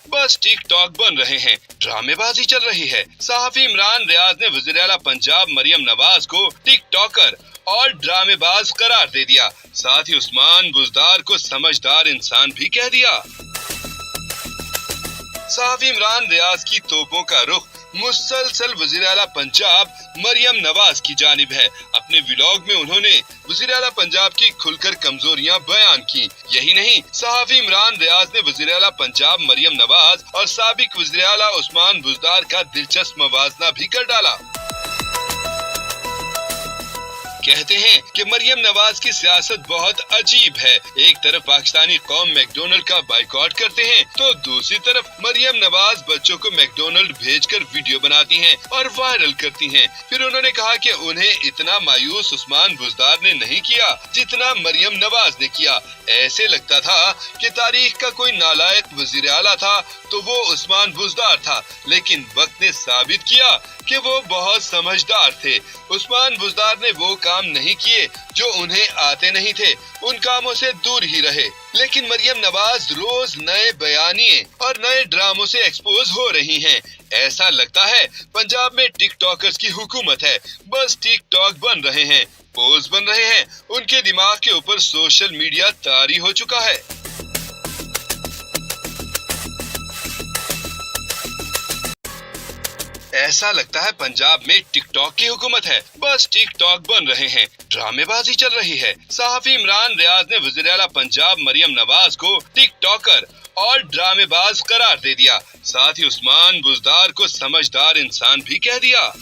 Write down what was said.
बस tick tock बन रहे हैं, ड्रामेबाजी चल रही है। सहाफी इमरान रियाज ने वज़ीर आला पंजाब मरियम नवाज को टिक टॉकर और ड्रामेबाज करार दे दिया। साथ ही उस्मान बुज़दार को समझदार इंसान भी कह दिया। सहाफी इमरान रियाज की तोपों का रुख मुसलसल वज़ीर आला पंजाब मरियम नवाज की जानिब है। अपने व्लॉग में उन्होंने वज़ीर आला पंजाब की खुलकर कमजोरियां बयान की। यही नहीं, सहाफी इमरान रियाज ने वज़ीर आला पंजाब मरियम नवाज और साबिक वज़ीर आला उस्मान बुज़दार का दिलचस्प मवाजना भी कर डाला। कहते हैं कि मरियम नवाज की सियासत बहुत अजीब है। एक तरफ पाकिस्तानी कौम मैकडोनल्ड का बाइकॉट करते हैं, तो दूसरी तरफ मरियम नवाज बच्चों को मैकडोनल्ड भेजकर वीडियो बनाती हैं और वायरल करती हैं। फिर उन्होंने कहा कि उन्हें इतना मायूस उस्मान बुज़दार ने नहीं किया जितना मरियम नवाज ने किया। ऐसे लगता था कि तारीख का कोई नालायक वज़ीर आला था तो वो उस्मान बुज़दार था, लेकिन वक्त ने साबित किया कि वो बहुत समझदार थे। उस्मान बुज़दार ने वो काम नहीं किए जो उन्हें आते नहीं थे, उन कामों से दूर ही रहे। लेकिन मरियम नवाज रोज नए बयानिए और नए ड्रामों से एक्सपोज हो रही हैं। ऐसा लगता है पंजाब में टिक टॉकर्स की हुकूमत है, बस टिक टॉक बन रहे हैं, पोज बन रहे हैं। उनके दिमाग के ऊपर सोशल मीडिया तारी हो चुका है। ऐसा लगता है पंजाब में टिकटॉक की हुकूमत है, बस टिकटॉक बन रहे हैं, ड्रामेबाजी चल रही है। सहाफी इमरान रियाज ने वज़ीर आला पंजाब मरियम नवाज को टिकटॉकर और ड्रामेबाज करार दे दिया। साथ ही उस्मान बुज़दार को समझदार इंसान भी कह दिया।